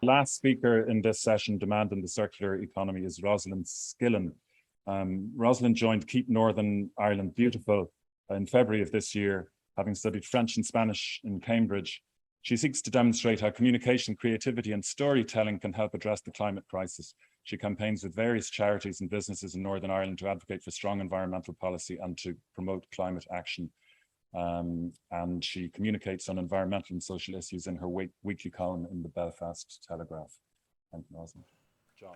last speaker in this session, Demand in the Circular Economy, is ROSALIND SKILLEN. ROSALIND joined Keep Northern Ireland Beautiful in February of this year, having studied French and Spanish in Cambridge. She seeks to demonstrate how communication, creativity and storytelling can help address the climate crisis. She campaigns with various charities and businesses in Northern Ireland to advocate for strong environmental policy and to promote climate action. And she communicates on environmental and social issues in her weekly column in the Belfast Telegraph. Thank you, Rosalind. John.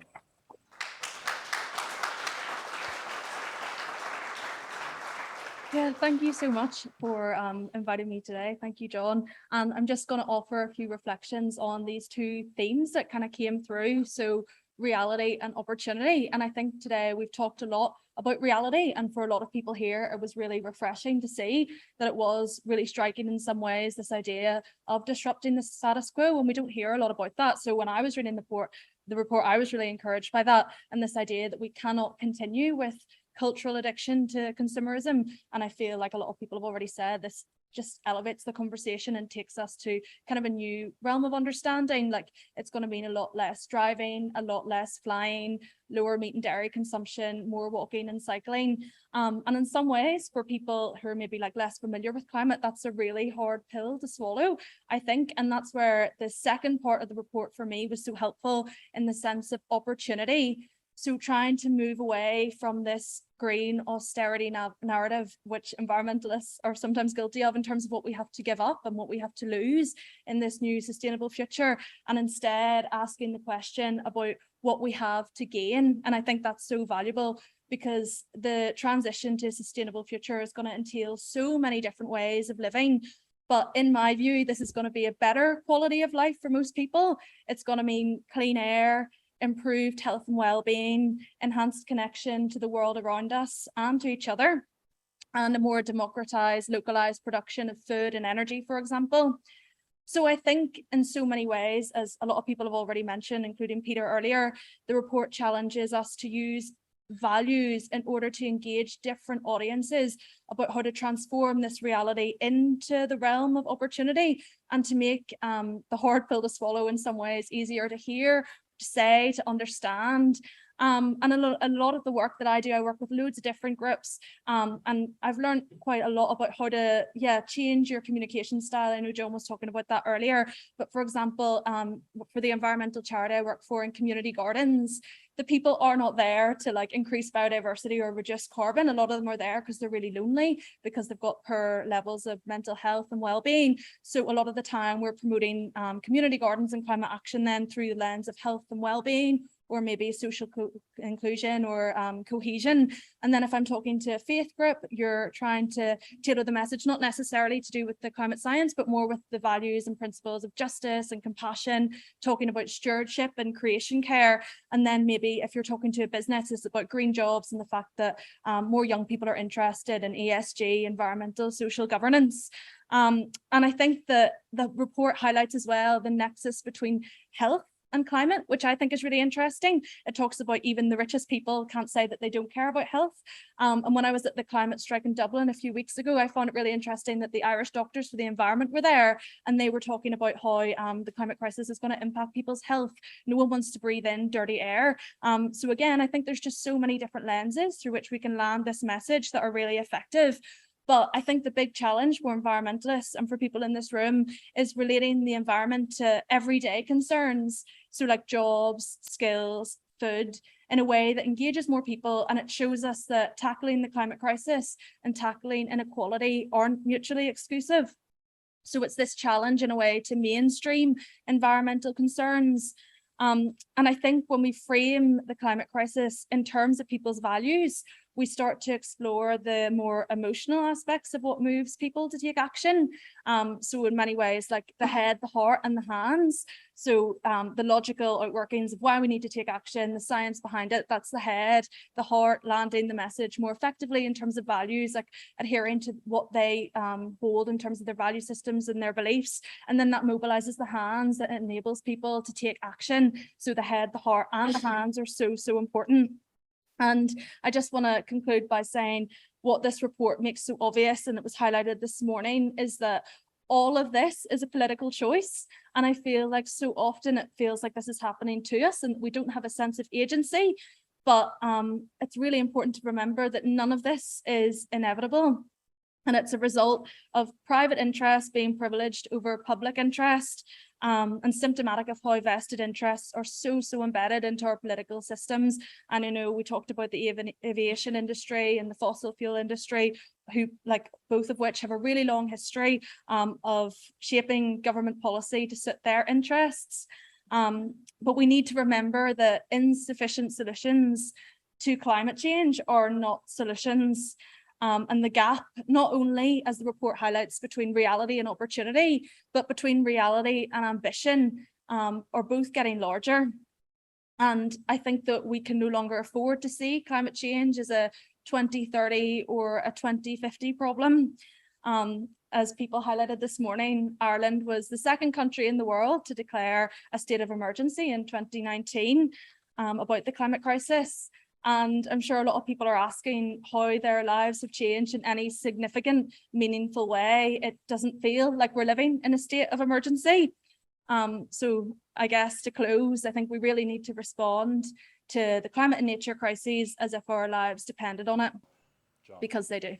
Yeah, thank you so much for inviting me today. Thank you, John. And I'm just going to offer a few reflections on these two themes that kind of came through. So reality and opportunity. And I think today we've talked a lot about reality, and for a lot of people here, it was really refreshing to see that it was really striking in some ways, this idea of disrupting the status quo, and we don't hear a lot about that. So when I was reading the report, I was really encouraged by that, and this idea that we cannot continue with cultural addiction to consumerism. And I feel like a lot of people have already said this just elevates the conversation and takes us to kind of a new realm of understanding. Like, it's going to mean a lot less driving, a lot less flying, lower meat and dairy consumption, more walking and cycling. And in some ways, for people who are maybe like less familiar with climate, that's a really hard pill to swallow, I think. And that's where the second part of the report for me was so helpful, in the sense of opportunity. So trying to move away from this green austerity narrative, which environmentalists are sometimes guilty of, in terms of what we have to give up and what we have to lose in this new sustainable future, and instead asking the question about what we have to gain. And I think that's so valuable, because the transition to a sustainable future is going to entail so many different ways of living. But in my view, this is going to be a better quality of life for most people. It's going to mean clean air, improved health and well-being, enhanced connection to the world around us and to each other, and a more democratized, localized production of food and energy, for example. So I think in so many ways, as a lot of people have already mentioned, including Peter earlier, the report challenges us to use values in order to engage different audiences about how to transform this reality into the realm of opportunity, and to make the hard pill to swallow in some ways easier to hear, to say, to understand. And a lot of the work that I do, I work with loads of different groups, and I've learned quite a lot about how to change your communication style. I know Joan was talking about that earlier, but for example, for the environmental charity I work for in community gardens, the people are not there to like increase biodiversity or reduce carbon. A lot of them are there because they're really lonely, because they've got poor levels of mental health and well-being. So a lot of the time we're promoting community gardens and climate action then through the lens of health and well-being, or maybe social inclusion or cohesion. And then if I'm talking to a faith group, you're trying to tailor the message, not necessarily to do with the climate science, but more with the values and principles of justice and compassion, talking about stewardship and creation care. And then maybe if you're talking to a business, it's about green jobs and the fact that more young people are interested in ESG, environmental, social governance. And I think that the report highlights as well the nexus between health and climate, which I think is really interesting. It talks about even the richest people can't say that they don't care about health. And when I was at the climate strike in Dublin a few weeks ago, I found it really interesting that the Irish Doctors for the Environment were there, and they were talking about how the climate crisis is going to impact people's health. No one wants to breathe in dirty air. So again, I think there's just so many different lenses through which we can land this message that are really effective. But I think the big challenge for environmentalists and for people in this room is relating the environment to everyday concerns. So like jobs, skills, food, in a way that engages more people. And it shows us that tackling the climate crisis and tackling inequality aren't mutually exclusive. So it's this challenge in a way to mainstream environmental concerns. And I think when we frame the climate crisis in terms of people's values, we start to explore the more emotional aspects of what moves people to take action. So in many ways, like the head, the heart, and the hands. So the logical outworkings of why we need to take action, the science behind it, that's the head, the heart, landing the message more effectively in terms of values, like adhering to what they hold in terms of their value systems and their beliefs. And then that mobilizes the hands, that enables people to take action. So the head, the heart, and the hands are so important. And I just want to conclude by saying what this report makes so obvious, and it was highlighted this morning, is that all of this is a political choice. And I feel like so often it feels like this is happening to us and we don't have a sense of agency. But it's really important to remember that none of this is inevitable. And it's a result of private interest being privileged over public interest, and symptomatic of how vested interests are so embedded into our political systems. And, you know, we talked about the aviation industry and the fossil fuel industry, who, like, both of which have a really long history of shaping government policy to suit their interests. But we need to remember that insufficient solutions to climate change are not solutions. And the gap, not only, as the report highlights, between reality and opportunity, but between reality and ambition, are both getting larger. And I think that we can no longer afford to see climate change as a 2030 or a 2050 problem. As people highlighted this morning, Ireland was the second country in the world to declare a state of emergency in 2019 about the climate crisis. And I'm sure a lot of people are asking how their lives have changed in any significant, meaningful way. It doesn't feel like we're living in a state of emergency. So I guess to close, I think we really need to respond to the climate and nature crises as if our lives depended on it, because they do.